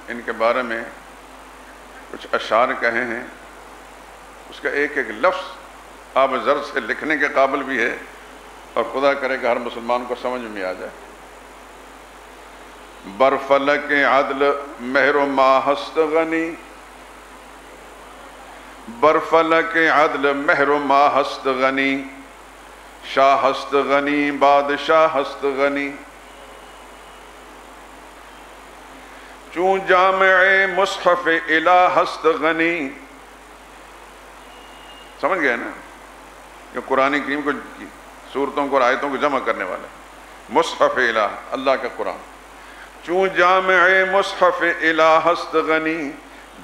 ان کے بارے میں کچھ اشعار کہے ہیں، اس کا ایک ایک لفظ آب زر سے لکھنے کے قابل بھی ہے، اور خدا کرے کہ ہر مسلمان کو سمجھ میں آ جائے۔ برفلک عدل مہر و ماہ ہست غنی، برفلک عدل مہر و ماہ ہست غنی، شاہ ہست غنی بادشاہ ہست غنی، چون جامع مصحف الہ ہست غنی۔ سمجھ گئے نا، یہ قرآن کریم کو صورتوں کو اور آیتوں کو جمع کرنے والا ہے۔ مصحف الہ، اللہ کا قرآن۔ چون جامع مصحف الہ ہست غنی،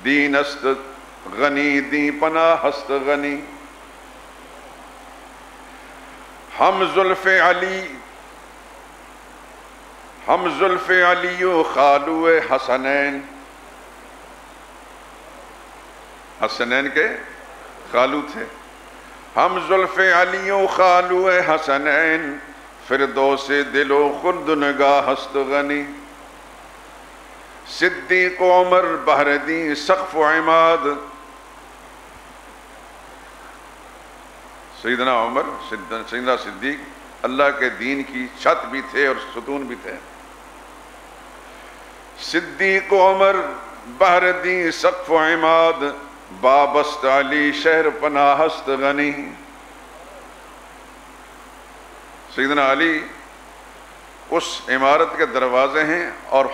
دین است غنی دین پناہ ہست غنی، ہم زلف علی، ہم زلف علی و خالو حسنین، حسنین کے خالو تھے، ہم زلف علی و خالو حسنین، فردوس دل و خلد نگاہ ہست غنی، صدیق و عمر بہردین سقف و عماد، سیدنا عمر سیدنا صدیق اللہ کے دین کی چھت بھی تھے اور ستون بھی تھے۔ صدیق و عمر بہردین سقف و عماد، بابست علی شہر پناہ ہست غنی۔ سیدنا علی اس عمارت کے دروازے ہیں، اور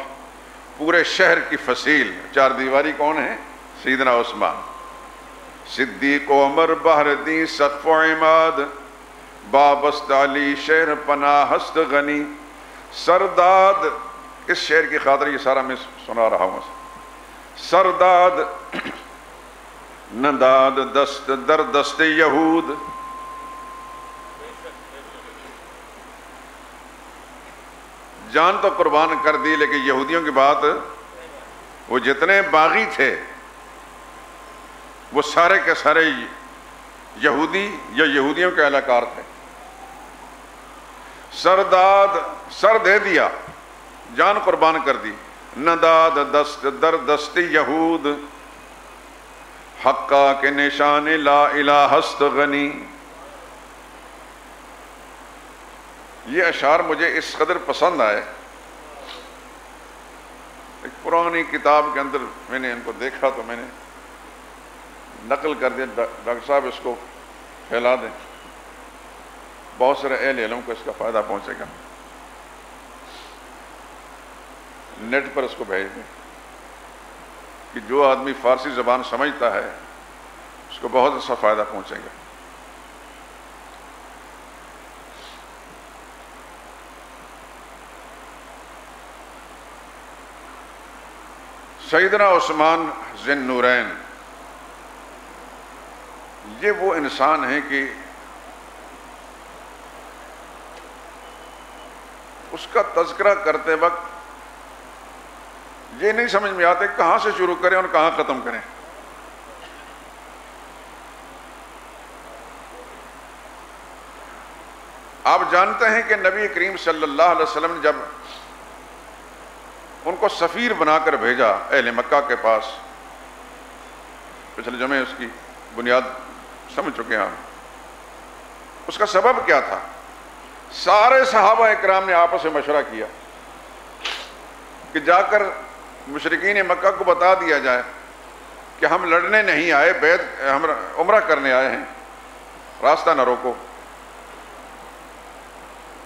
پورے شہر کی فصیل چار دیواری کون ہے؟ سیدنا عثمان۔ صدیق و عمر بہردین سقف و عماد، بابست علی شہر پناہ ہست غنی، سرداد، اس شعر کی خاطر یہ سارا میں سنا رہا ہوں۔ سرداد نداد دست در دست یہود، جان تو قربان کر دی، لیکن یہودیوں کی بات، وہ جتنے باغی تھے وہ سارے کے سارے یہودی یا یہودیوں کے اہلکار تھے۔ سرداد، سر دے دیا، جان قربان کر دی، نداد دست در دست یہود، حقا کے نشان لا الہ ہست غنی۔ یہ اشعار مجھے اس قدر پسند آئے، ایک پرانی کتاب کے اندر میں نے ان کو دیکھا تو میں نے نقل کر دیا، ڈاکٹر صاحب اس کو پھیلا دیں، بہت سارے اہل علم کو اس کا فائدہ پہنچے گا، نیٹ پر اس کو بھیج دیں کہ جو آدمی فارسی زبان سمجھتا ہے اس کو بہت اچھا فائدہ پہنچے گا۔ سیدنا عثمان ذی النورین، یہ وہ انسان ہیں کہ اس کا تذکرہ کرتے وقت یہ نہیں سمجھ میں آتے کہاں سے شروع کریں اور کہاں ختم کریں۔ آپ جانتے ہیں کہ نبی کریم صلی اللہ علیہ وسلم نے جب ان کو سفیر بنا کر بھیجا اہل مکہ کے پاس، پچھلے جمعے اس کی بنیاد سمجھ چکے ہیں، اس کا سبب کیا تھا؟ سارے صحابہ اکرام نے آپس میں مشورہ کیا کہ جا کر مشرکین مکہ کو بتا دیا جائے کہ ہم لڑنے نہیں آئے، ہم عمرہ کرنے آئے ہیں، راستہ نہ روکو۔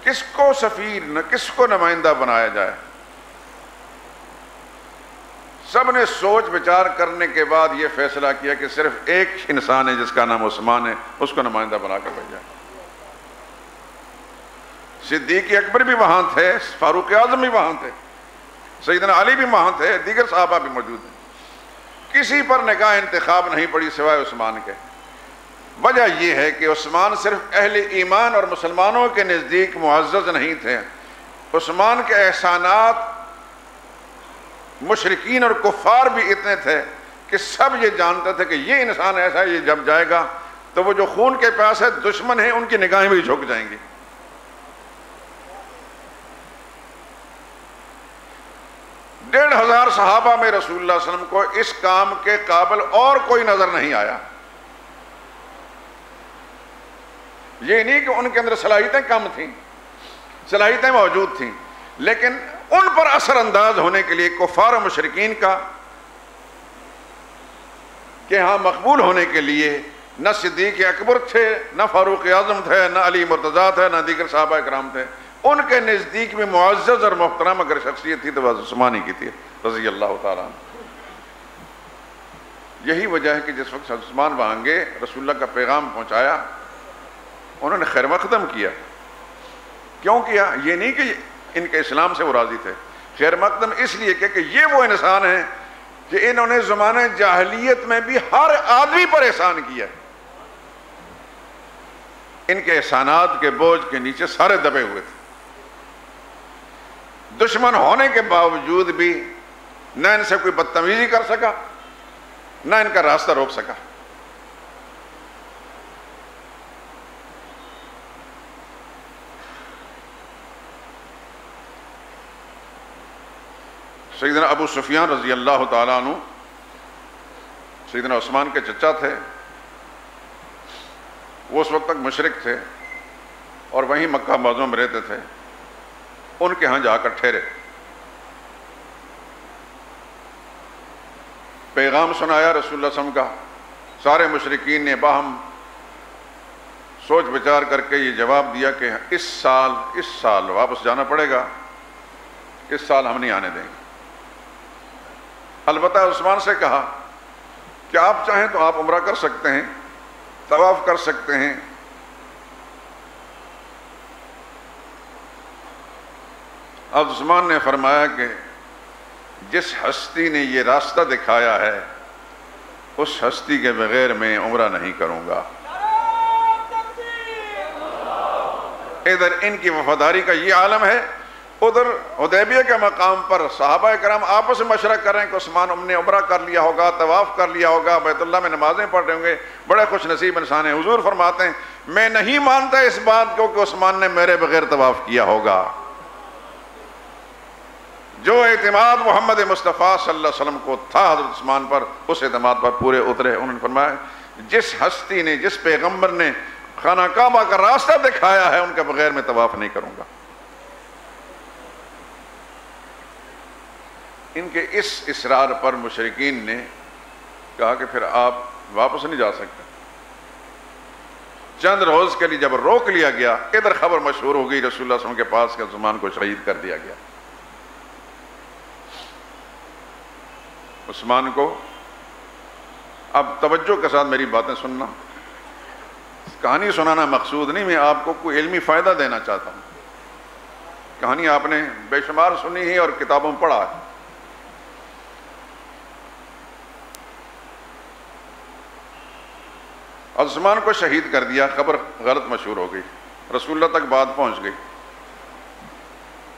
کس کو سفیر، کس کو نمائندہ بنایا جائے؟ سب نے سوچ بچار کرنے کے بعد یہ فیصلہ کیا کہ صرف ایک انسان ہے جس کا نام عثمان ہے، اس کو نمائندہ بنا کر بھیجا۔ صدیق اکبر بھی وہاں تھے، فاروق اعظم بھی وہاں تھے، سیدنا علی بھی وہاں تھے، دیگر صحابہ بھی موجود ہیں، کسی پر نگاہ انتخاب نہیں پڑی سوائے عثمان کے۔ وجہ یہ ہے کہ عثمان صرف اہل ایمان اور مسلمانوں کے نزدیک معزز نہیں تھے، عثمان کے احسانات مشرکین اور کفار بھی اتنے تھے کہ سب یہ جانتے تھے کہ یہ انسان ایسا ہے، یہ جب جائے گا تو وہ جو خون کے پیاسے دشمن ہیں ان کی نگاہیں بھی جھک جائیں گی۔ 1500 صحابہ میں رسول اللہ صلی اللہ علیہ وسلم کو اس کام کے قابل اور کوئی نظر نہیں آیا. یہ نہیں کہ ان کے اندر صلاحیتیں کم تھیں، صلاحیتیں موجود تھیں، لیکن ان پر اثر انداز ہونے کے لیے کفار و مشرکین کا کہ ہاں مقبول ہونے کے لیے نہ صدیق اکبر تھے، نہ فاروق اعظم تھے، نہ علی مرتضیٰ تھے، نہ دیگر صحابہ کرام تھے. ان کے نزدیک میں معزز اور محترم اگر شخصیت تھی تو وہ عثمان ہی کی تھی رضی اللہ تعالیٰ عنہ. یہی وجہ ہے کہ جس وقت عثمان وہاں گئے، رسول اللہ کا پیغام پہنچایا، انہوں نے خیر مقدم کیا. کیوں کیا؟ یہ نہیں کہ ان کے اسلام سے وہ راضی تھے، خیر مقدم اس لیے کہ یہ وہ انسان ہیں کہ انہوں نے زمانہ جاہلیت میں بھی ہر آدمی پر احسان کیا. ان کے احسانات کے بوجھ کے نیچے سارے دبے ہوئے تھے. دشمن ہونے کے باوجود بھی نہ ان سے کوئی بدتمیزی کر سکا، نہ ان کا راستہ روک سکا. سیدنا ابو سفیان رضی اللہ تعالیٰ عنہ سیدنا عثمان کے چچا تھے. وہ اس وقت تک مشرک تھے اور وہیں مکہ معظم میں رہتے تھے. ان کے ہاں جا کر ٹھہرے، پیغام سنایا رسول اللہ صلی اللہ علیہ وسلم کا. سارے مشرکین نے باہم سوچ بچار کر کے یہ جواب دیا کہ اس سال واپس جانا پڑے گا، اس سال ہم نہیں آنے دیں گے. البتہ عثمان سے کہا کہ آپ چاہیں تو آپ عمرہ کر سکتے ہیں، طواف کر سکتے ہیں. اب عثمان نے فرمایا کہ جس ہستی نے یہ راستہ دکھایا ہے اس ہستی کے بغیر میں عمرہ نہیں کروں گا. ادھر ان کی وفاداری کا یہ عالم ہے، ادھر حدیبیہ کے مقام پر صحابہ کرام آپس میں مشورہ کر رہے ہیں کہ عثمان نے عمرہ کر لیا ہوگا، طواف کر لیا ہوگا، بیت اللہ میں نمازیں پڑھ رہے ہوں گے، بڑے خوش نصیب انسان ہیں. حضور فرماتے ہیں میں نہیں مانتا اس بات کو کہ عثمان نے میرے بغیر طواف کیا ہوگا. جو اعتماد محمد مصطفیٰ صلی اللہ علیہ وسلم کو تھا حضرت عثمان پر، اس اعتماد پر پورے اترے. انہوں نے فرمایا جس ہستی نے، جس پیغمبر نے خانہ کعبہ کا راستہ دکھایا ہے ان کے بغیر میں طواف نہیں کروں گا. ان کے اس اصرار پر مشرکین نے کہا کہ پھر آپ واپس نہیں جا سکتے. چند روز کے لیے جب روک لیا گیا، ادھر خبر مشہور ہو گئی رسول اللہ صلی اللہ علیہ وسلم کے پاس کہ عثمان کو شہید کر دیا گیا. عثمان کو، اب توجہ کے ساتھ میری باتیں سننا، کہانی سنانا مقصود نہیں، میں آپ کو کوئی علمی فائدہ دینا چاہتا ہوں. کہانی آپ نے بے شمار سنی ہے اور کتابوں میں پڑھا ہے. عثمان کو شہید کر دیا، خبر غلط مشہور ہو گئی، رسول اللہ تک بات پہنچ گئی.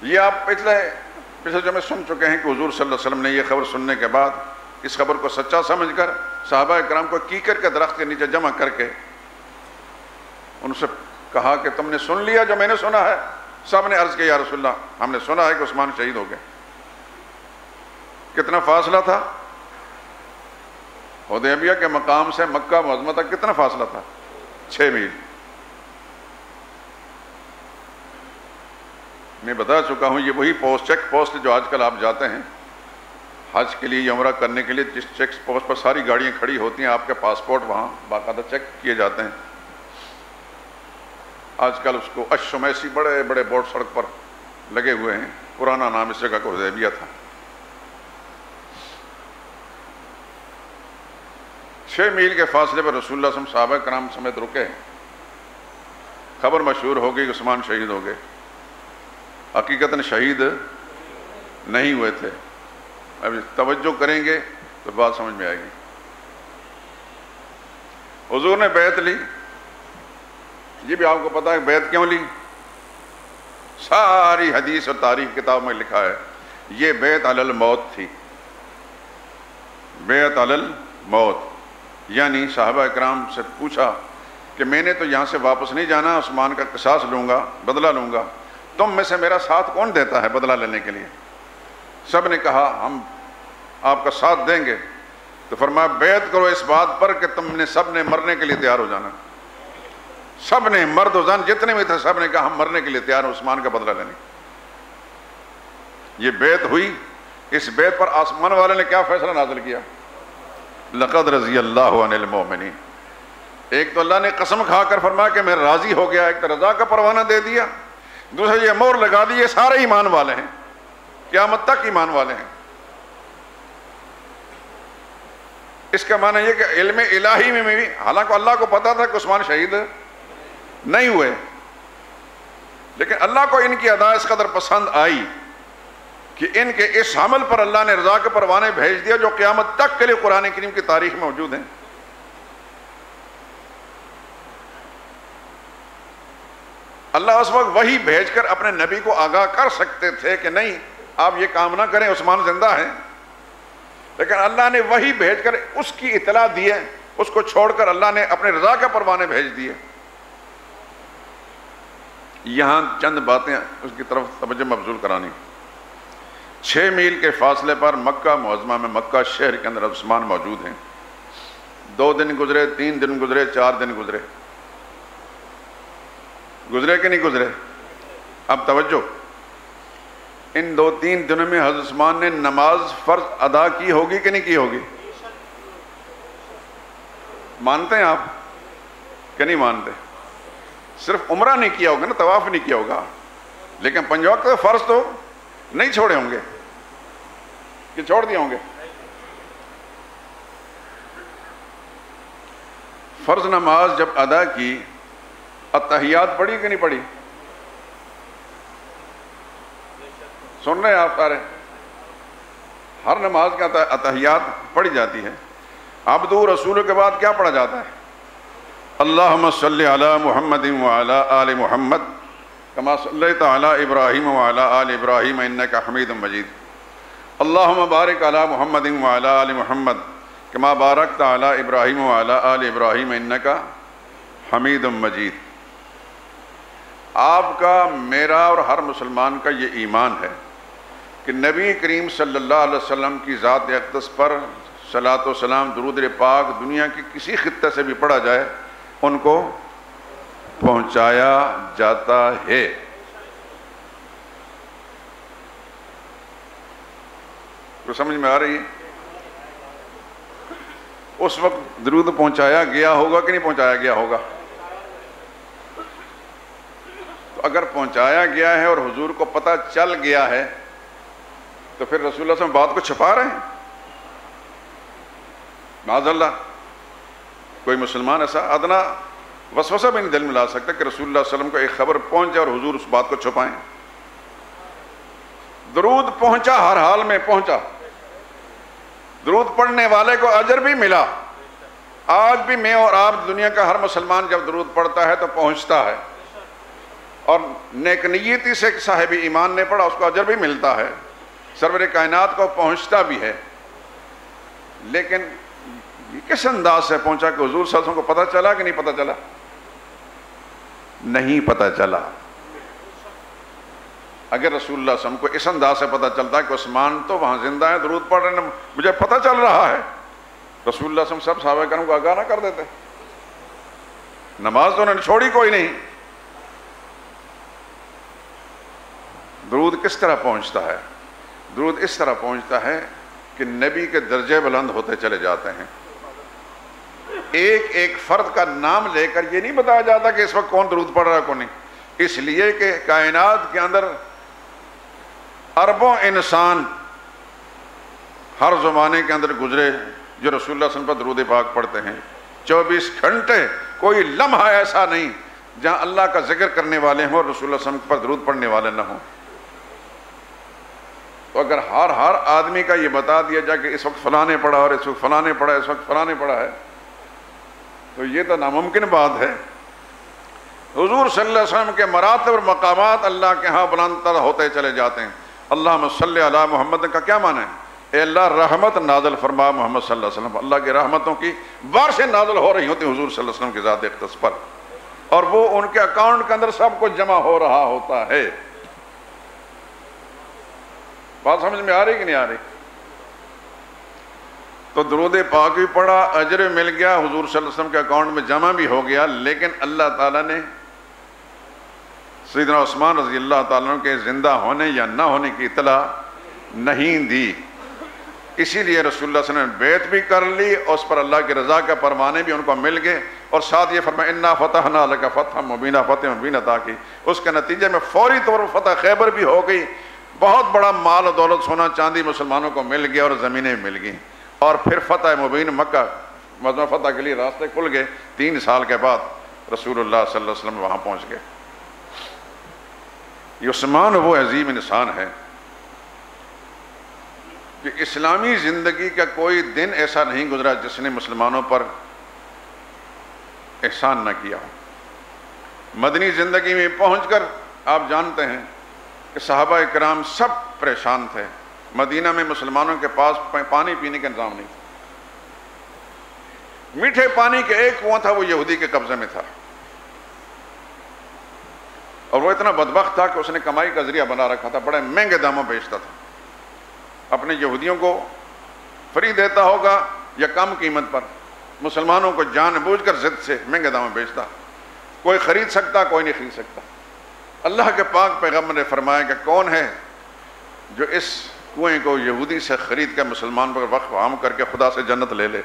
یہ آپ پچھلے جو میں سن چکے ہیں کہ حضور صلی اللہ علیہ وسلم نے یہ خبر سننے کے بعد اس خبر کو سچا سمجھ کر صحابہ کرام کو کیکر کے درخت کے نیچے جمع کر کے ان سے کہا کہ تم نے سن لیا جو میں نے سنا ہے؟ سب نے عرض کیا یا رسول اللہ ہم نے سنا ہے کہ عثمان شہید ہو گئے. کتنا فاصلہ تھا حدیبیہ کے مقام سے مکہ معظمہ تک؟ کتنا فاصلہ تھا؟ 6 میل. میں بتا چکا ہوں یہ وہی چیک پوسٹ جو آج کل آپ جاتے ہیں حج کے لیے یا عمرہ کرنے کے لیے، جس چیک پوسٹ پر ساری گاڑیاں کھڑی ہوتی ہیں، آپ کے پاسپورٹ وہاں باقاعدہ چیک کیے جاتے ہیں. آج کل اس کو الشمیسی بڑے بڑے بورڈ سڑک پر لگے ہوئے ہیں. پرانا نام اس جگہ کو حدیبیہ تھا. 6 میل کے فاصلے پر رسول اللہ صلی اللہ علیہ وسلم صحابہ کرام سمیت رکے. خبر مشہور ہو گئی کہ عثمان شہید ہو گئے. حقیقتاً شہید نہیں ہوئے تھے. اب توجہ کریں گے تو بات سمجھ میں آئے گی. حضور نے بیعت لی. یہ بھی آپ کو پتا ہے بیعت کیوں لی؟ ساری حدیث اور تاریخ کتاب میں لکھا ہے یہ بیعت علی الموت تھی. بیعت علی الموت یعنی صحابہ اکرام سے پوچھا کہ میں نے تو یہاں سے واپس نہیں جانا، عثمان کا قصاص لوں گا، بدلہ لوں گا، تم میں سے میرا ساتھ کون دیتا ہے بدلہ لینے کے لیے؟ سب نے کہا ہم آپ کا ساتھ دیں گے، تو فرمایا بیعت کرو اس بات پر کہ تم نے سب نے مرنے کے لیے تیار ہو جانا۔ سب نے، مرد و زن جتنے بھی تھے، سب نے کہا ہم مرنے کے لیے تیار ہیں عثمان کا بدلہ لینے۔ یہ بیعت ہوئی۔ اس بیعت پر آسمان والے نے کیا فیصلہ نازل کیا؟ لقد رضی اللہ عن المؤمنین۔ ایک تو اللہ نے قسم کھا کر فرمایا کہ میں راضی ہو گیا، ایک تو رضا کا پروانہ دے دیا، دوسرا یہ مہر لگا دی یہ سارے ایمان والے ہیں، قیامت تک ایمان والے ہیں۔ اس کا معنی یہ کہ علم الہی میں بھی، حالانکہ اللہ کو پتا تھا کہ عثمان شہید نہیں ہوئے، لیکن اللہ کو ان کی ادا اس قدر پسند آئی کہ ان کے اس عمل پر اللہ نے رضا کے پروانے بھیج دیا جو قیامت تک کے لیے قرآن کریم کی تاریخ میں موجود ہیں۔ اللہ اس وقت وحی بھیج کر اپنے نبی کو آگاہ کر سکتے تھے کہ نہیں آپ یہ کام نہ کریں، عثمان زندہ ہے، لیکن اللہ نے وحی بھیج کر اس کی اطلاع دی ہے، اس کو چھوڑ کر اللہ نے اپنے رضا کے پروانے بھیج دیے۔ یہاں چند باتیں اس کی طرف توجہ مبذول کرانی۔ 6 میل کے فاصلے پر مکہ معظمہ میں، مکہ شہر کے اندر عثمان موجود ہیں۔ 2 دن گزرے، 3 دن گزرے، 4 دن گزرے، گزرے کہ نہیں گزرے؟ اب توجہ، ان 2-3 دنوں میں حضرت عثمان نے نماز فرض ادا کی ہوگی کہ نہیں کی ہوگی؟ مانتے ہیں آپ کہ نہیں مانتے؟ صرف عمرہ نہیں کیا ہوگا نا، طواف نہیں کیا ہوگا، لیکن 5 وقت فرض تو نہیں چھوڑے ہوں گے کہ چھوڑ دیے ہوں گے؟ فرض نماز جب ادا کی، اتحیات پڑھی کہ نہیں پڑھی؟ سن رہے ہیں آپ سارے؟ ہر نماز کا اتحیات پڑھی جاتی ہے۔ عبد و رسول کے بعد کیا پڑھا جاتا ہے؟ اللہم صلی علی محمد وعلی آل محمد کما صلیت علی ابراہیم وعلی آل ابراہیم انک حمید مجید۔ اللہم بارک علی محمد وعلی آل محمد کما بارکت علی ابراہیم وعلی آل ابراہیم انک حمید مجید۔ آپ کا، میرا اور ہر مسلمان کا یہ ایمان ہے کہ نبی کریم صلی اللہ علیہ وسلم کی ذات اقدس پر صلاۃ و سلام، درود پاک دنیا کی کسی خطے سے بھی پڑھا جائے ان کو پہنچایا جاتا ہے۔ تو سمجھ میں آ رہی ہے؟ اس وقت درود پہنچایا گیا ہوگا کہ نہیں پہنچایا گیا ہوگا؟ تو اگر پہنچایا گیا ہے اور حضور کو پتہ چل گیا ہے تو پھر رسول اللہ صلی اللہ علیہ وسلم بات کو چھپا رہے ہیں؟ معاذ اللہ، کوئی مسلمان ایسا ادنا وسوسہ بھی نہیں دل میں لا سکتا کہ رسول اللہ صلی اللہ علیہ وسلم کو ایک خبر پہنچ جائے اور حضور اس بات کو چھپائیں۔ درود پہنچا، ہر حال میں پہنچا، درود پڑھنے والے کو اجر بھی ملا۔ آج بھی میں اور آپ، دنیا کا ہر مسلمان جب درود پڑھتا ہے تو پہنچتا ہے، اور نیک نیتی سے صاحب ایمان نے پڑھا اس کو اجر بھی ملتا ہے، سرور کائنات کو پہنچتا بھی ہے۔ لیکن یہ کس انداز سے پہنچا کہ حضور صلی اللہ علیہ وسلم کو پتہ چلا کہ نہیں پتہ چلا؟ نہیں پتہ چلا۔ اگر رسول اللہ صلی اللہ علیہ وسلم کو اس انداز سے پتہ چلتا کہ عثمان تو وہاں زندہ ہے، درود پڑھ رہے ہیں، مجھے پتہ چل رہا ہے، رسول اللہ صلی اللہ علیہ وسلم سب صحابہ کرام کو آگاہ نہ کر دیتے؟ نماز تو انہوں نے چھوڑی کوئی نہیں۔ درود کس طرح پہنچتا ہے؟ درود اس طرح پہنچتا ہے کہ نبی کے درجے بلند ہوتے چلے جاتے ہیں۔ ایک ایک فرد کا نام لے کر یہ نہیں بتایا جاتا کہ اس وقت کون درود پڑھ رہا ہے کون نہیں، اس لیے کہ کائنات کے اندر اربوں انسان ہر زمانے کے اندر گزرے جو رسول اللہ صلی اللہ علیہ وسلم پر درود پاک پڑھتے ہیں۔ 24 گھنٹے کوئی لمحہ ایسا نہیں جہاں اللہ کا ذکر کرنے والے ہوں اور رسول اللہ صلی اللہ علیہ وسلم پر درود پڑھنے والے نہ ہوں۔ تو اگر ہر آدمی کا یہ بتا دیا جائے کہ اس وقت فلاں نے پڑھا اور اس وقت فلاں نے پڑھا، اس وقت فلاں نے پڑھا ہے، تو یہ تو ناممکن بات ہے۔ حضور صلی اللہ علیہ وسلم کے مراتب اور مقامات اللہ کے ہاں بلند تر ہوتے چلے جاتے ہیں۔ اللہم صلی علی محمد کا کیا معنی ہے؟ اے اللہ رحمت نازل فرما محمد صلی اللہ علیہ وسلم۔ اللہ کی رحمتوں کی بارشیں نازل ہو رہی ہوتی ہیں حضور صلی اللہ علیہ وسلم کی ذات اقدس پر، اور وہ ان کے اکاؤنٹ کے اندر سب کچھ جمع ہو رہا ہوتا ہے۔ بات سمجھ میں آ رہی کہ نہیں آ رہی؟ تو درود پاک بھی پڑھا، اجر مل گیا، حضور صلی اللہ علیہ وسلم کے اکاؤنٹ میں جمع بھی ہو گیا، لیکن اللہ تعالیٰ نے سیدنا عثمان رضی اللہ تعالیٰ عنہ کے زندہ ہونے یا نہ ہونے کی اطلاع نہیں دی۔ اسی لیے رسول اللہ صلی اللہ علیہ وسلم نے بیعت بھی کر لی، اور اس پر اللہ کی رضا کا پروانے بھی ان کو مل گئے، اور ساتھ یہ فرمایا انا فتحنا لک فتحا مبینا، فتح مبین عطا کی۔ اس کے نتیجے میں فوری طور پر فتح خیبر بھی ہو گئی، بہت بڑا مال و دولت سونا چاندی مسلمانوں کو مل گیا اور زمینیں مل گئیں، اور پھر فتح مبین مکہ مدینہ فتح کے لیے راستے کھل گئے۔ 3 سال کے بعد رسول اللہ صلی اللہ علیہ وسلم وہاں پہنچ گئے۔ یہ عثمان وہ عظیم انسان ہے کہ اسلامی زندگی کا کوئی دن ایسا نہیں گزرا جس نے مسلمانوں پر احسان نہ کیا ہو۔ مدنی زندگی میں پہنچ کر آپ جانتے ہیں کہ صحابہ اکرام سب پریشان تھے۔ مدینہ میں مسلمانوں کے پاس پانی پینے کا انتظام نہیں تھا، میٹھے پانی کے ایک کنواں تھا، وہ یہودی کے قبضے میں تھا، اور وہ اتنا بدبخت تھا کہ اس نے کمائی کا ذریعہ بنا رکھا تھا، بڑے مہنگے داموں بیچتا تھا، اپنے یہودیوں کو فری دیتا ہوگا یا کم قیمت پر، مسلمانوں کو جان بوجھ کر ضد سے مہنگے داموں بیچتا، کوئی خرید سکتا کوئی نہیں خرید سکتا۔ اللہ کے پاک پیغمبر نے فرمایا کہ کون ہے جو اس کنویں کو یہودی سے خرید کر مسلمان پر وقف عام کر کے خدا سے جنت لے لے؟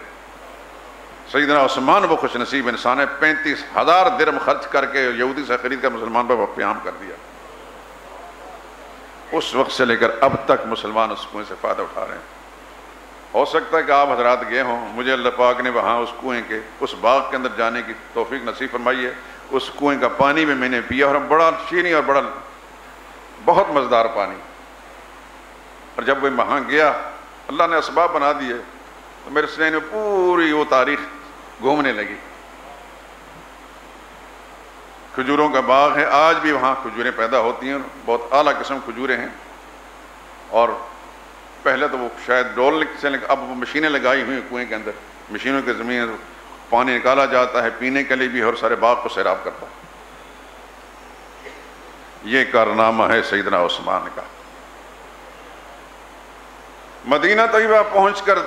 سیدنا عثمان وہ خوش نصیب انسان ہے، 35,000 درہم خرچ کر کے یہودی سے خرید کر مسلمان پر وقف عام کر دیا۔ اس وقت سے لے کر اب تک مسلمان اس کنویں سے فائدہ اٹھا رہے ہیں۔ ہو سکتا ہے کہ آپ حضرات گئے ہوں، مجھے اللہ پاک نے وہاں اس کنویں کے اس باغ کے اندر جانے کی توفیق نصیب فرمائی ہے۔ اس کنویں کا پانی بھی میں نے پیا، اور بڑا شیریں اور بڑا بہت مزیدار پانی۔ اور جب وہ وہاں گیا، اللہ نے اسباب بنا دیے، تو میرے ذہن میں پوری وہ تاریخ گھومنے لگی۔ کھجوروں کا باغ ہے، آج بھی وہاں کھجوریں پیدا ہوتی ہیں، بہت اعلیٰ قسم کھجوریں ہیں، اور پہلے تو وہ شاید ڈول سے، اب وہ مشینیں لگائی ہوئی ہیں کنویں کے اندر، مشینوں کے زمین پانی نکالا جاتا ہے پینے کے لیے بھی، اور سارے باغ کو سیراب کرتا ہے۔ یہ کارنامہ ہے سیدنا عثمان کا۔ مدینہ طیبہ پہنچ کر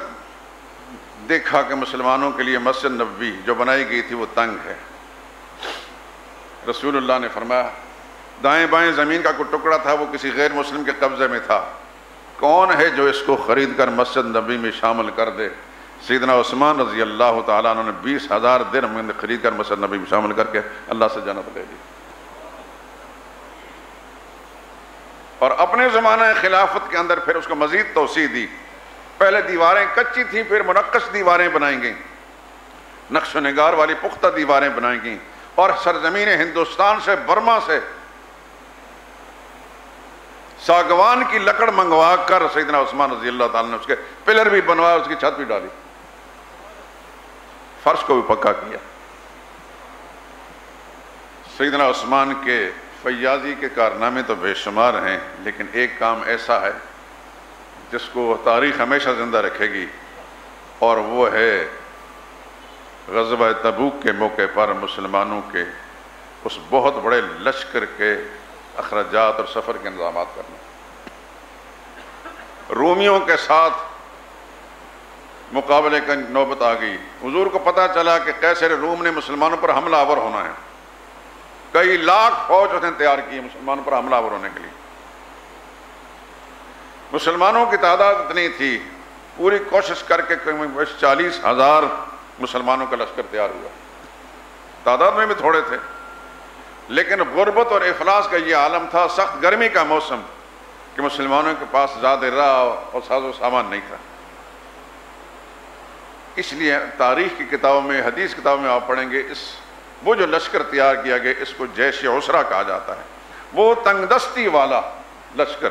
دیکھا کہ مسلمانوں کے لیے مسجد نبوی جو بنائی گئی تھی وہ تنگ ہے۔ رسول اللہ نے فرمایا دائیں بائیں زمین کا کوئی ٹکڑا تھا، وہ کسی غیر مسلم کے قبضے میں تھا، کون ہے جو اس کو خرید کر مسجد نبوی میں شامل کر دے؟ سیدنا عثمان رضی اللہ تعالیٰ عنہ نے 20,000 درہم خرید کر مسجد نبوی میں شامل کر کے اللہ سے جنت لے لی۔ اور اپنے زمانہ خلافت کے اندر پھر اس کو مزید توسیع دی۔ پہلے دیواریں کچی تھیں، پھر منقش دیواریں بنائی گئیں، نقش و نگار والی پختہ دیواریں بنائی گئیں، اور سرزمین ہندوستان سے، برما سے ساگوان کی لکڑ منگوا کر سیدنا عثمان رضی اللہ تعالیٰ نے اس کے پلر بھی بنوایا، اس کی چھت بھی ڈالی، فرش کو بھی پکا کیا۔ سیدنا عثمان کے فیاضی کے کارنامے تو بے شمار ہیں، لیکن ایک کام ایسا ہے جس کو تاریخ ہمیشہ زندہ رکھے گی، اور وہ ہے غزوہ تبوک کے موقع پر مسلمانوں کے اس بہت بڑے لشکر کے اخراجات اور سفر کے انتظامات کرنا۔ رومیوں کے ساتھ مقابلے کا نوبت آ گئی۔ حضور کو پتہ چلا کہ قیصر روم نے مسلمانوں پر حملہ آور ہونا ہے، کئی لاکھ فوج اس نے تیار کی مسلمانوں پر حملہ آور ہونے کے لیے۔ مسلمانوں کی تعداد اتنی تھی، پوری کوشش کر کے 40,000 مسلمانوں کا لشکر تیار ہوا، تعداد میں بھی تھوڑے تھے، لیکن غربت اور افلاس کا یہ عالم تھا، سخت گرمی کا موسم، کہ مسلمانوں کے پاس زیادہ راہ اور ساز و سامان نہیں تھا۔ اس لیے تاریخ کی کتابوں میں، حدیث کتابوں میں آپ پڑھیں گے، وہ جو لشکر تیار کیا گیا اس کو جیش عسرہ کہا جاتا ہے۔ وہ تنگ دستی والا لشکر،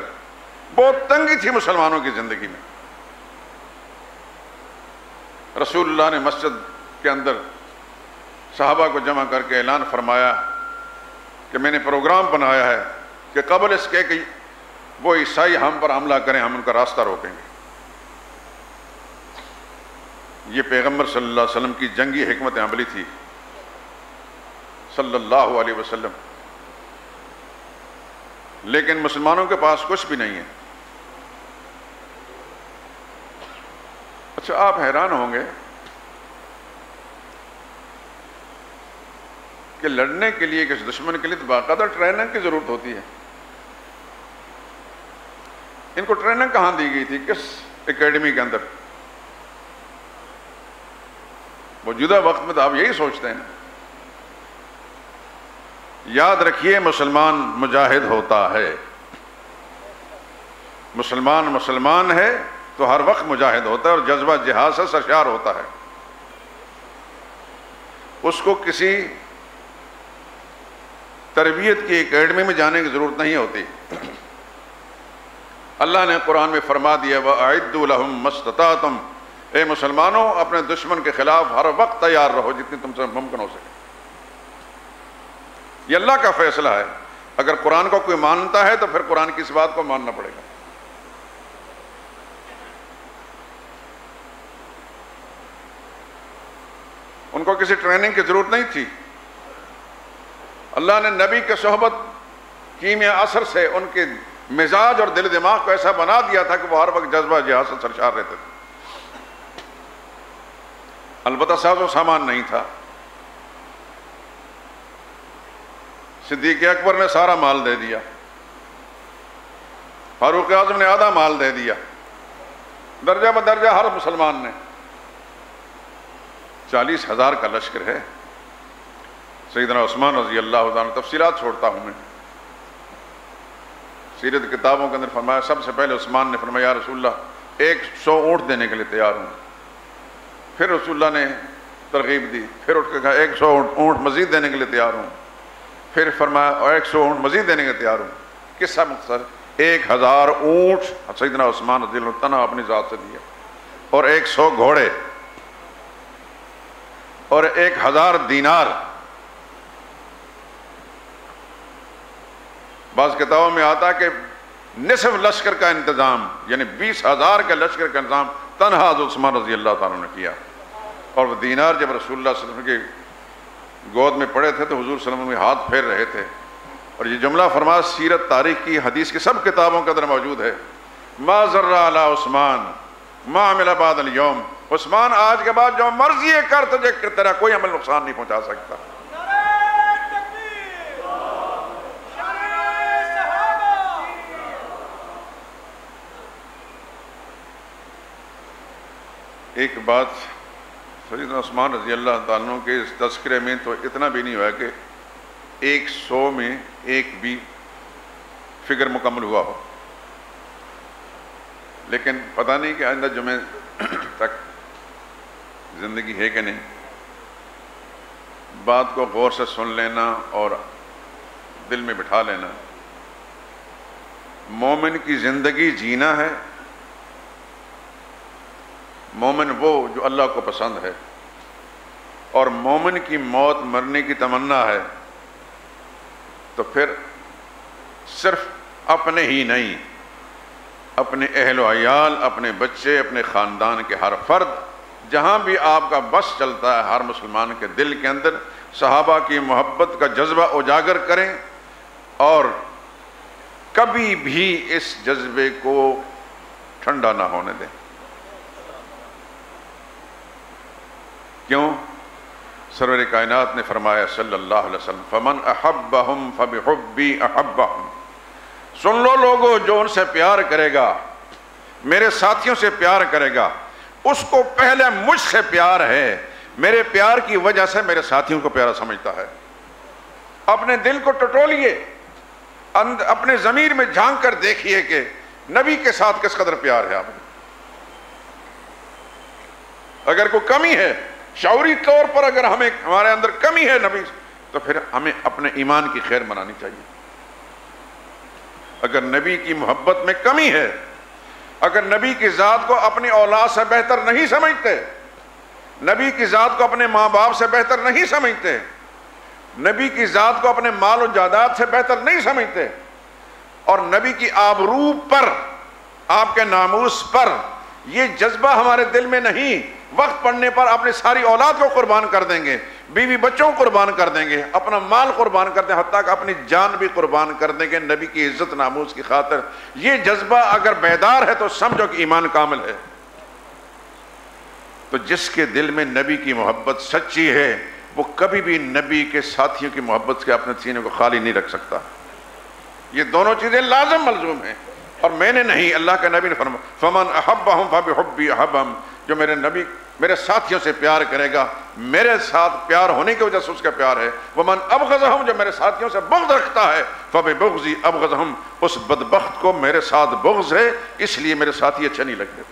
بہت تنگی تھی مسلمانوں کی زندگی میں۔ رسول اللہ نے مسجد کے اندر صحابہ کو جمع کر کے اعلان فرمایا کہ میں نے پروگرام بنایا ہے کہ قبل اس کے کہ وہ عیسائی ہم پر حملہ کریں، ہم ان کا راستہ روکیں گے۔ یہ پیغمبر صلی اللہ علیہ وسلم کی جنگی حکمت عملی تھی، صلی اللہ علیہ وسلم۔ لیکن مسلمانوں کے پاس کچھ بھی نہیں ہے، اچھا آپ حیران ہوں گے کہ لڑنے کے لیے کسی دشمن کے لیے تو باقاعدہ ٹریننگ کی ضرورت ہوتی ہے. ان کو ٹریننگ کہاں دی گئی تھی؟ کس اکیڈمی کے اندر؟ موجودہ وقت میں تو آپ یہی سوچتے ہیں. یاد رکھیے مسلمان مجاہد ہوتا ہے. مسلمان ہے تو ہر وقت مجاہد ہوتا ہے اور جذبہ جہاد سے سرشار ہوتا ہے. اس کو کسی تربیت کی اکیڈمی میں جانے کی ضرورت نہیں ہوتی. اللہ نے قرآن میں فرما دیا وَأَعِدُّوا لَهُم مَّا اسْتَطَعْتُمْ، اے مسلمانوں اپنے دشمن کے خلاف ہر وقت تیار رہو جتنی تم سے ممکن ہو سکے. یہ اللہ کا فیصلہ ہے. اگر قرآن کو کوئی مانتا ہے تو پھر قرآن کی اس بات کو ماننا پڑے گا. ان کو کسی ٹریننگ کی ضرورت نہیں تھی. اللہ نے نبی کے صحبت کیمیا اثر سے ان کے مزاج اور دل دماغ کو ایسا بنا دیا تھا کہ وہ ہر وقت جذبہ جہاد سے سرشار رہتے تھے. البتہ ساز و سامان نہیں تھا. صدیق اکبر نے سارا مال دے دیا، فاروق اعظم نے آدھا مال دے دیا، درجہ بدرجہ ہر مسلمان نے. 40,000 کا لشکر ہے. سیدنا عثمان رضی اللہ عنہ، تفصیلات چھوڑتا ہوں میں، سیرت کتابوں کے اندر فرمایا سب سے پہلے عثمان نے فرمایا یا رسول اللہ 100 اونٹ دینے کے لیے تیار ہوں. پھر رسول اللہ نے ترغیب دی، پھر اٹھ کے کہا 100 اونٹ مزید دینے کے لیے تیار ہوں. پھر فرمایا 100 اونٹ مزید دینے کے لیے تیار ہوں. قصہ مختصر 1000 اونٹ سیدنا عثمان رضی اللہ عنہ تنہا اپنی ذات سے دیا، اور 100 گھوڑے اور 1000 دینار. بعض کتابوں میں آتا کہ نصف لشکر کا انتظام یعنی 20,000 کے لشکر کا انتظام تنہا حضرت عثمان رضی اللہ تعالیٰ نے کیا. اور وہ دینار جب رسول اللہ صلی اللہ علیہ وسلم کی گود میں پڑے تھے تو حضور صلی اللہ علیہ وسلم ہاتھ پھیر رہے تھے. اور یہ جملہ فرمایا سیرت تاریخ کی حدیث کی سب کتابوں کے اندر موجود ہے. ما ضر علی عثمان ما عمل بعد اليوم، عثمان آج کے بعد جو مرضی کر تجھے تیرا کوئی عمل نقصان نہیں پہنچا سکتا. ایک بات سیدنا عثمان رضی اللہ تعالیٰ کے اس تذکرے میں تو اتنا بھی نہیں ہوا کہ 100 میں ایک بھی فگر مکمل ہوا ہو، لیکن پتہ نہیں کہ آئندہ جمعے تک زندگی ہے کہ نہیں. بات کو غور سے سن لینا اور دل میں بٹھا لینا. مومن کی زندگی جینا ہے. مومن وہ جو اللہ کو پسند ہے، اور مومن کی موت مرنے کی تمنا ہے، تو پھر صرف اپنے ہی نہیں، اپنے اہل و عیال، اپنے بچے، اپنے خاندان کے ہر فرد، جہاں بھی آپ کا بس چلتا ہے، ہر مسلمان کے دل کے اندر صحابہ کی محبت کا جذبہ اجاگر کریں اور کبھی بھی اس جذبے کو ٹھنڈا نہ ہونے دیں. کیوں؟ سرور کائنات نے فرمایا صلی اللہ علیہ وسلم فمن احبہم فبحبی احبہم. سن لو لوگو، جو ان سے پیار کرے گا، میرے ساتھیوں سے پیار کرے گا، اس کو پہلے مجھ سے پیار ہے. میرے پیار کی وجہ سے میرے ساتھیوں کو پیارا سمجھتا ہے. اپنے دل کو ٹٹولیے، اپنے ضمیر میں جھانک کر دیکھیے کہ نبی کے ساتھ کس قدر پیار ہے آپ کو. اگر کوئی کمی ہے شعوری طور پر، اگر ہمارے اندر کمی ہے نبی، تو پھر ہمیں اپنے ایمان کی خیر منانی چاہیے. اگر نبی کی محبت میں کمی ہے، اگر نبی کی ذات کو اپنی اولاد سے بہتر نہیں سمجھتے، نبی کی ذات کو اپنے ماں باپ سے بہتر نہیں سمجھتے، نبی کی ذات کو اپنے مال و جائیداد سے بہتر نہیں سمجھتے، اور نبی کی آبرو پر، آپ کے ناموس پر یہ جذبہ ہمارے دل میں نہیں، وقت پڑنے پر اپنی ساری اولاد کو قربان کر دیں گے، بیوی بچوں کو قربان کر دیں گے، اپنا مال قربان کر دیں گے، حتیٰ کہ اپنی جان بھی قربان کر دیں گے نبی کی عزت ناموس کی خاطر. یہ جذبہ اگر بیدار ہے تو سمجھو کہ ایمان کامل ہے. تو جس کے دل میں نبی کی محبت سچی ہے وہ کبھی بھی نبی کے ساتھیوں کی محبت سے اپنے سینے کو خالی نہیں رکھ سکتا. یہ دونوں چیزیں لازم ملزوم ہیں، اور میں نے نہیں، اللہ کا نبی نے فرمایا فمن احبہم فبحبی احبہم، جو میرے نبی میرے ساتھیوں سے پیار کرے گا میرے ساتھ پیار ہونے کی وجہ سے اس کا پیار ہے. ومن ابغضہم، جو میرے ساتھیوں سے بغض رکھتا ہے فببغضی ابغضہم، اس بدبخت کو میرے ساتھ بغض ہے اس لیے میرے ساتھی اچھے نہیں لگتے.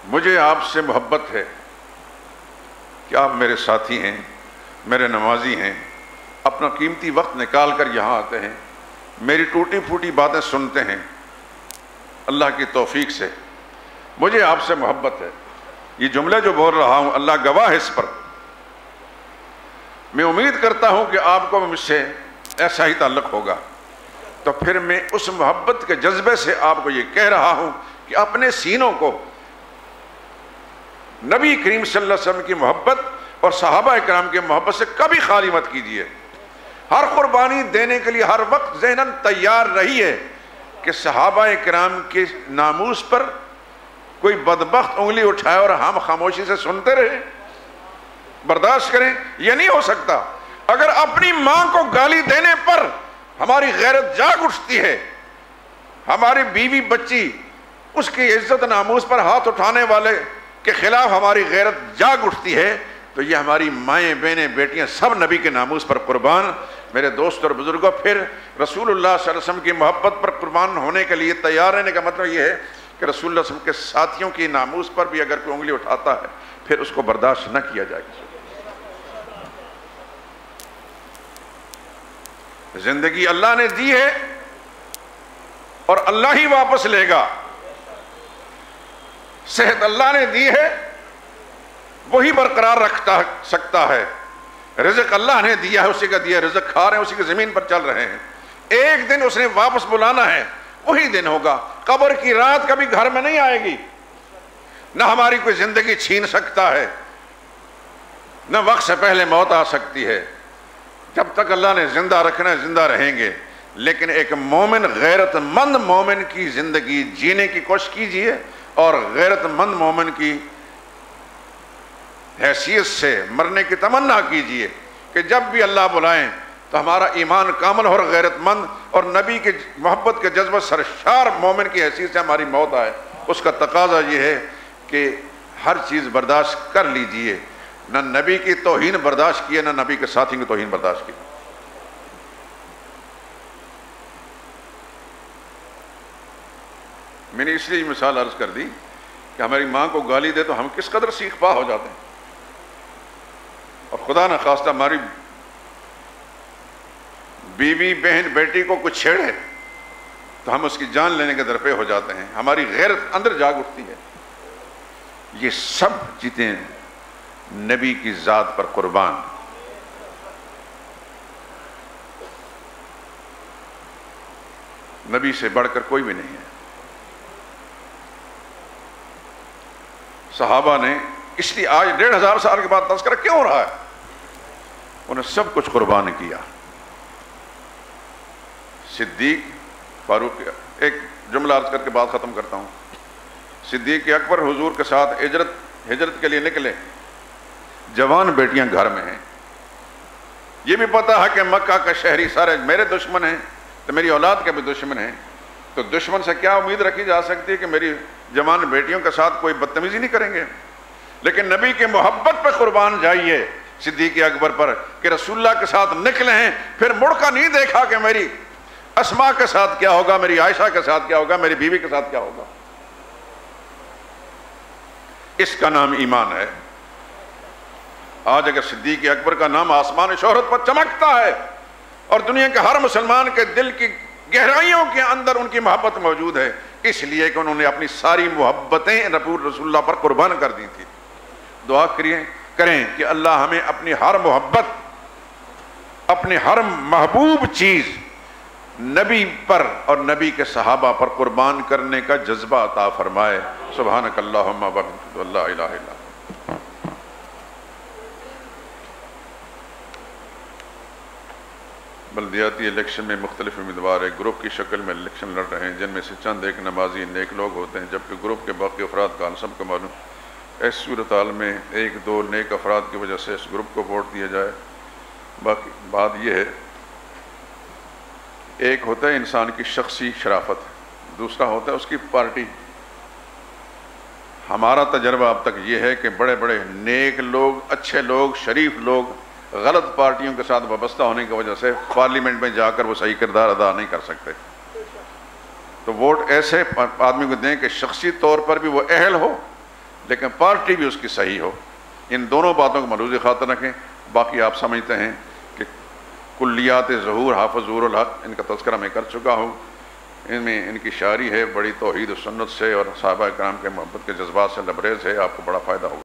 مجھے آپ سے محبت ہے کہ آپ میرے ساتھی ہیں، میرے نمازی ہیں، اپنا قیمتی وقت نکال کر یہاں آتے ہیں، میری ٹوٹی پھوٹی باتیں سنتے ہیں. اللہ کی توفیق سے مجھے آپ سے محبت ہے. یہ جملے جو بول رہا ہوں اللہ گواہ ہے اس پر. میں امید کرتا ہوں کہ آپ کو مجھ سے ایسا ہی تعلق ہوگا. تو پھر میں اس محبت کے جذبے سے آپ کو یہ کہہ رہا ہوں کہ اپنے سینوں کو نبی کریم صلی اللہ علیہ وسلم کی محبت اور صحابہ اکرام کی محبت سے کبھی خالی مت کیجیے. ہر قربانی دینے کے لیے ہر وقت ذہناً تیار رہیے کہ صحابہ اکرام کے ناموس پر کوئی بدبخت انگلی اٹھائے اور ہم خاموشی سے سنتے رہیں، برداشت کریں. یہ نہیں ہو سکتا. اگر اپنی ماں کو گالی دینے پر ہماری غیرت جاگ اٹھتی ہے، ہماری بیوی بچی اس کی عزت ناموس پر ہاتھ اٹھانے والے کے خلاف ہماری غیرت جاگ اٹھتی ہے، تو یہ ہماری مائیں بہنیں بیٹیاں سب نبی کے ناموس پر قربان. میرے دوست اور بزرگوں، پھر رسول اللہ صلی اللہ علیہ وسلم کی محبت پر قربان ہونے کے لیے تیار رہنے کا مطلب یہ ہے کہ رسول اللہ صلی اللہ علیہ وسلم کے ساتھیوں کی ناموس پر بھی اگر کوئی انگلی اٹھاتا ہے پھر اس کو برداشت نہ کیا جائے گا. زندگی اللہ نے دی ہے اور اللہ ہی واپس لے گا. صحت اللہ نے دی ہے وہی برقرار رکھتا سکتا ہے. رزق اللہ نے دیا ہے اسی کا دیا، رزق کھا رہے ہیں اسی کی زمین پر چل رہے ہیں. ایک دن اس نے واپس بلانا ہے، وہی دن ہوگا. قبر کی رات کبھی گھر میں نہیں آئے گی، نہ ہماری کوئی زندگی چھین سکتا ہے، نہ وقت سے پہلے موت آ سکتی ہے. جب تک اللہ نے زندہ رکھنا ہے زندہ رہیں گے. لیکن ایک مومن، غیرت مند مومن کی زندگی جینے کی کوشش کیجئے، اور غیرت مند مومن کی حیثیت سے مرنے کی تمنا کیجئے کہ جب بھی اللہ بلائیں تو ہمارا ایمان کامل اور غیرت مند اور نبی کے محبت کے جذبہ سرشار مومن کی حیثیت سے ہماری موت آئے. اس کا تقاضا یہ ہے کہ ہر چیز برداشت کر لیجئے، نہ نبی کی توہین برداشت کیے، نہ نبی کے ساتھی کی توہین برداشت کی. میں نے اس لیے مثال عرض کر دی کہ ہماری ماں کو گالی دے تو ہم کس قدر سیخ پا ہو جاتے ہیں، اور خدا نہ خواستہ ہماری بیوی بہن بیٹی کو کچھ چھیڑے تو ہم اس کی جان لینے کے درپے ہو جاتے ہیں. ہماری غیرت اندر جاگ اٹھتی ہے. یہ سب چیزیں نبی کی ذات پر قربان. نبی سے بڑھ کر کوئی بھی نہیں ہے. صحابہ نے، اس لیے آج 1500 سال کے بعد تذکرہ کیوں ہو رہا ہے، انہیں سب کچھ قربان کیا. صدیق فاروق، ایک جملہ عرض کر کے بات ختم کرتا ہوں. صدیق اکبر حضور کے ساتھ ہجرت کے لیے نکلے. جوان بیٹیاں گھر میں ہیں. یہ بھی پتا ہے کہ مکہ کا شہری سارے میرے دشمن ہیں تو میری اولاد کے بھی دشمن ہیں. تو دشمن سے کیا امید رکھی جا سکتی ہے کہ میری جوان بیٹیوں کے ساتھ کوئی بدتمیزی نہیں کریں گے. لیکن نبی کے محبت پہ قربان جائیے صدیق اکبر پر کہ رسول اللہ کے ساتھ نکلے ہیں، پھر مڑ کر نہیں دیکھا کہ میری اسماء کے ساتھ کیا ہوگا، میری عائشہ کے ساتھ کیا ہوگا، میری بیوی کے ساتھ کیا ہوگا. اس کا نام ایمان ہے. آج اگر صدیق اکبر کا نام آسمان شہرت پر چمکتا ہے اور دنیا کے ہر مسلمان کے دل کی گہرائیوں کے اندر ان کی محبت موجود ہے، اس لیے کہ انہوں نے اپنی ساری محبتیں رسول اللہ پر قربان کر دی تھی. دعا کریں کہ اللہ ہمیں اپنی ہر محبت، اپنی ہر محبوب چیز نبی پر اور نبی کے صحابہ پر قربان کرنے کا جذبہ عطا فرمائے. سبحانک اللہم و بحمدک لا الہ الا انت. بلدیاتی الیکشن میں مختلف امیدوار ایک گروپ کی شکل میں الیکشن لڑ رہے ہیں، جن میں سے چند ایک نمازی نیک لوگ ہوتے ہیں، جبکہ گروپ کے باقی افراد کا سب کو معلوم۔ اس صورتحال میں ایک دو نیک افراد کی وجہ سے اس گروپ کو ووٹ دیا جائے۔ باقی بات یہ ہے، ایک ہوتا ہے انسان کی شخصی شرافت، دوسرا ہوتا ہے اس کی پارٹی۔ ہمارا تجربہ اب تک یہ ہے کہ بڑے بڑے نیک لوگ، اچھے لوگ، شریف لوگ غلط پارٹیوں کے ساتھ وابستہ ہونے کی وجہ سے پارلیمنٹ میں جا کر وہ صحیح کردار ادا نہیں کر سکتے۔ تو ووٹ ایسے آدمی کو دیں کہ شخصی طور پر بھی وہ اہل ہو لیکن پارٹی بھی اس کی صحیح ہو۔ ان دونوں باتوں کو ملحوظ خاطر رکھیں۔ باقی آپ سمجھتے ہیں کہ کلیات ظہور حافظ ظہور الحق، ان کا تذکرہ میں کر چکا ہوں۔ ان میں ان کی شاعری ہے بڑی توحید و سنت سے اور صحابہ کرام کے محبت کے جذبات سے لبریز ہے، آپ کو بڑا فائدہ ہوگا۔